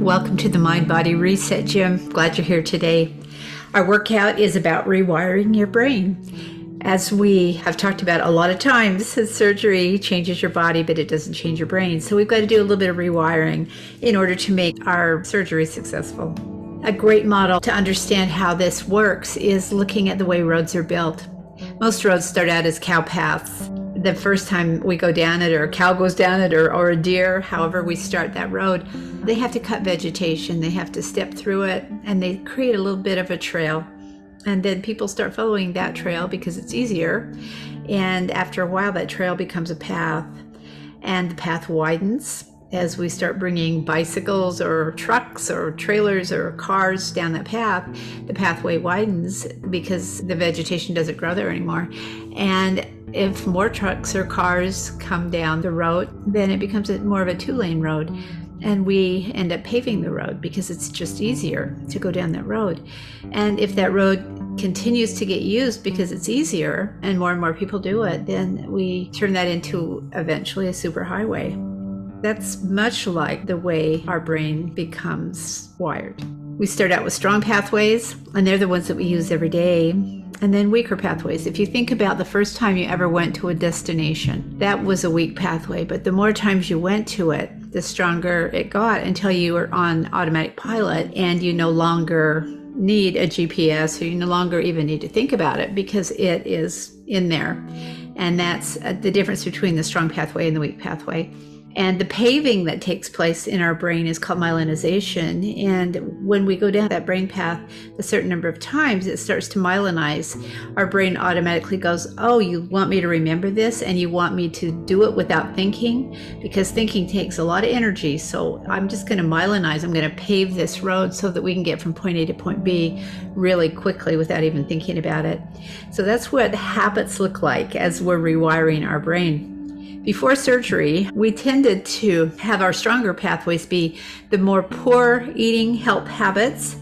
Welcome to the Mind Body Reset Gym. Glad you're here today. Our workout is about rewiring your brain. As we have talked about a lot of times, surgery changes your body, but it doesn't change your brain. So we've got to do a little bit of rewiring in order to make our surgery successful. A great model to understand how this works is looking at the way roads are built. Most roads start out as cow paths. The first time we go down it, or a cow goes down it, or a deer, however we start that road, they have to cut vegetation, they have to step through it, and they create a little bit of a trail. And then people start following that trail because it's easier. And after a while, that trail becomes a path, and the path widens as we start bringing bicycles or trucks or trailers or cars down that path. The pathway widens because the vegetation doesn't grow there anymore. And if more trucks or cars come down the road, then it becomes more of a two-lane road. And we end up paving the road because it's just easier to go down that road. And if that road continues to get used because it's easier and more people do it, then we turn that into eventually a superhighway. That's much like the way our brain becomes wired. We start out with strong pathways, and they're the ones that we use every day, and then weaker pathways. If you think about the first time you ever went to a destination, that was a weak pathway, but the more times you went to it, the stronger it got until you were on automatic pilot and you no longer need a GPS, or you no longer even need to think about it because it is in there. And that's the difference between the strong pathway and the weak pathway. And the paving that takes place in our brain is called myelinization. And when we go down that brain path a certain number of times, it starts to myelinize. Our brain automatically goes, oh, you want me to remember this, and you want me to do it without thinking? Because thinking takes a lot of energy. So I'm just going to myelinize. I'm going to pave this road so that we can get from point A to point B really quickly without even thinking about it. So that's what habits look like as we're rewiring our brain. Before surgery, we tended to have our stronger pathways be the more poor eating health habits,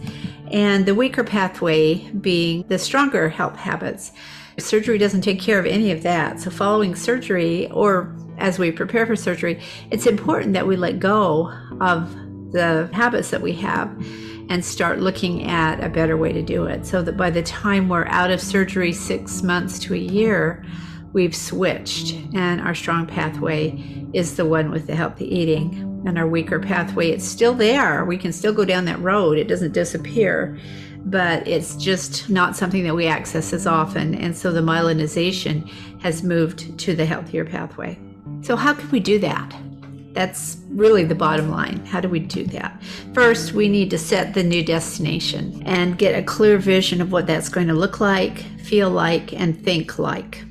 and the weaker pathway being the stronger health habits. Surgery doesn't take care of any of that. So following surgery, or as we prepare for surgery, it's important that we let go of the habits that we have and start looking at a better way to do it, so that by the time we're out of surgery 6 months to a year, we've switched, and our strong pathway is the one with the healthy eating, and our weaker pathway, it's still there. We can still go down that road. It doesn't disappear, but it's just not something that we access as often. And so the myelinization has moved to the healthier pathway. So how can we do that? That's really the bottom line. How do we do that? First, we need to set the new destination and get a clear vision of what that's going to look like, feel like, and think like.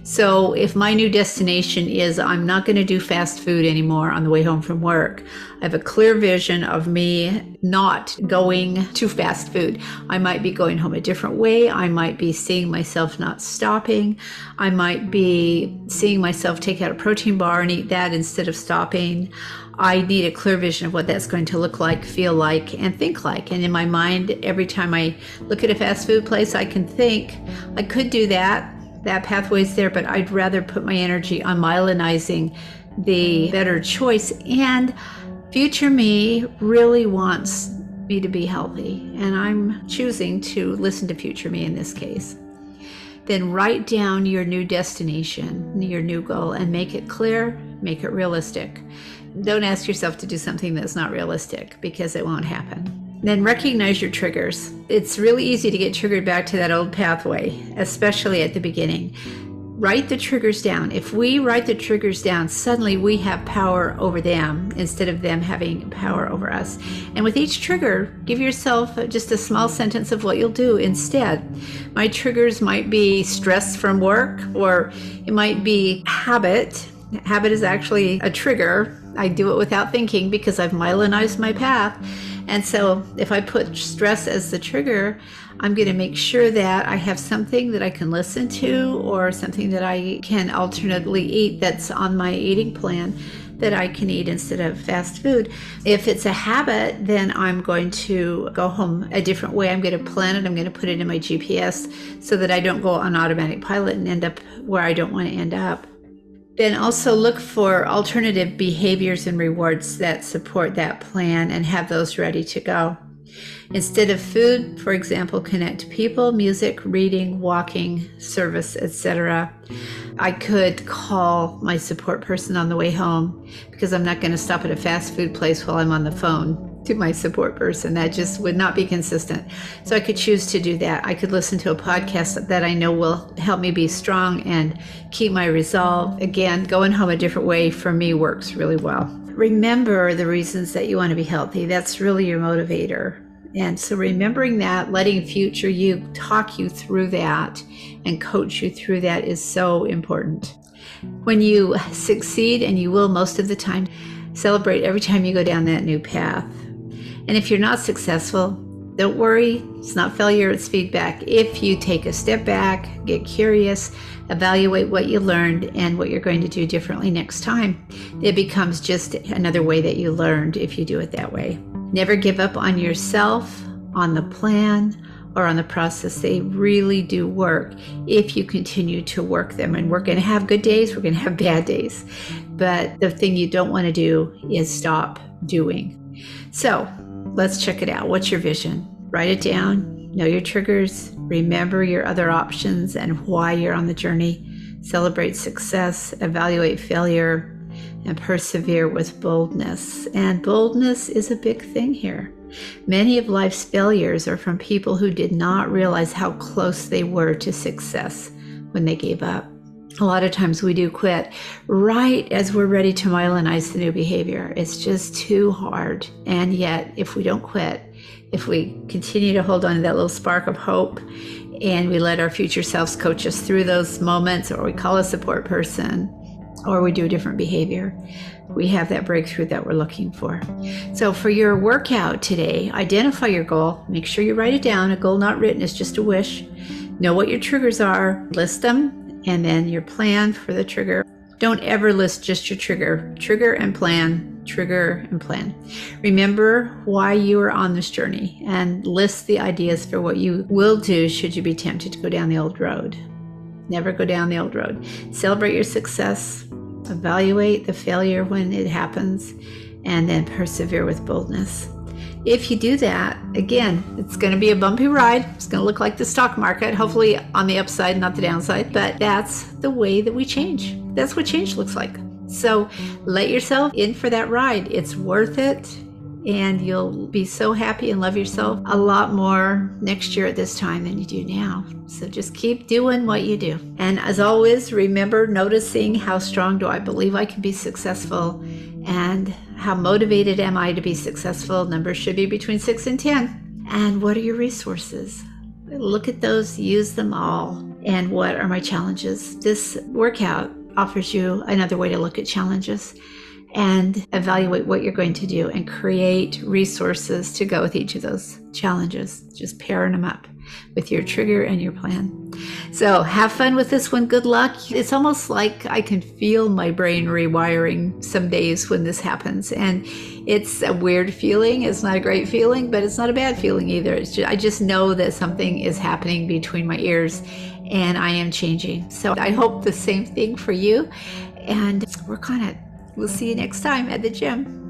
So if my new destination is I'm not going to do fast food anymore on the way home from work, I have a clear vision of me not going to fast food. I might be going home a different way. I might be seeing myself not stopping. I might be seeing myself take out a protein bar and eat that instead of stopping. I need a clear vision of what that's going to look like, feel like, and think like. And in my mind, every time I look at a fast food place, I can think, I could do that. That pathway's there, but I'd rather put my energy on myelinizing the better choice. And future me really wants me to be healthy, and I'm choosing to listen to future me in this case. Then write down your new destination, your new goal, and make it clear, make it realistic. Don't ask yourself to do something that's not realistic, because it won't happen. Then recognize your triggers. It's really easy to get triggered back to that old pathway, especially at the beginning. Write the triggers down. If we write the triggers down, suddenly we have power over them instead of them having power over us. And with each trigger, give yourself just a small sentence of what you'll do instead. My triggers might be stress from work, or it might be habit. Habit is actually a trigger. I do it without thinking because I've myelinized my path. And so if I put stress as the trigger, I'm going to make sure that I have something that I can listen to, or something that I can alternately eat that's on my eating plan that I can eat instead of fast food. If it's a habit, then I'm going to go home a different way. I'm going to plan it. I'm going to put it in my GPS so that I don't go on automatic pilot and end up where I don't want to end up. Then also look for alternative behaviors and rewards that support that plan and have those ready to go. Instead of food, for example, connect people, music, reading, walking, service, etc. I could call my support person on the way home because I'm not going to stop at a fast food place while I'm on the phone to my support person. That just would not be consistent. So I could choose to do that. I could listen to a podcast that I know will help me be strong and keep my resolve. Again, going home a different way for me works really well. Remember the reasons that you want to be healthy. That's really your motivator. And so remembering that, letting future you talk you through that and coach you through that is so important. When you succeed, and you will most of the time, celebrate every time you go down that new path. And if you're not successful, don't worry. It's not failure, it's feedback. If you take a step back, get curious, evaluate what you learned and what you're going to do differently next time, it becomes just another way that you learned if you do it that way. Never give up on yourself, on the plan, or on the process. They really do work if you continue to work them. And we're going to have good days, we're going to have bad days. But the thing you don't want to do is stop doing. So let's check it out. What's your vision? Write it down, know your triggers, remember your other options and why you're on the journey. Celebrate success, evaluate failure, and persevere with boldness. And boldness is a big thing here. Many of life's failures are from people who did not realize how close they were to success when they gave up. A lot of times we do quit right as we're ready to milenize the new behavior. It's just too hard. And yet, if we don't quit, if we continue to hold on to that little spark of hope, and we let our future selves coach us through those moments, or we call a support person, or we do a different behavior, we have that breakthrough that we're looking for. So for your workout today, identify your goal. Make sure you write it down. A goal not written is just a wish. Know what your triggers are, list them, and then your plan for the trigger. Don't ever list just your trigger. Trigger and plan, trigger and plan. Remember why you are on this journey and list the ideas for what you will do should you be tempted to go down the old road. Never go down the old road. Celebrate your success, evaluate the failure when it happens, and then persevere with boldness. If you do that, again, it's going to be a bumpy ride. It's going to look like the stock market, hopefully on the upside, not the downside, but that's the way that we change. That's what change looks like. So let yourself in for that ride. It's worth it. And you'll be so happy and love yourself a lot more next year at this time than you do now. So just keep doing what you do. And as always, remember noticing how strong do I believe I can be successful, and how motivated am I to be successful. Numbers should be between 6 and 10. And what are your resources? Look at those, use them all. And what are my challenges? This workout offers you another way to look at challenges and evaluate what you're going to do and create resources to go with each of those challenges. Just pairing them up with your trigger and your plan. So have fun with this one. Good luck. It's almost like I can feel my brain rewiring some days when this happens. And it's a weird feeling. It's not a great feeling, but it's not a bad feeling either. I just know that something is happening between my ears and I am changing. So I hope the same thing for you, and work on it. We'll see you next time at the gym.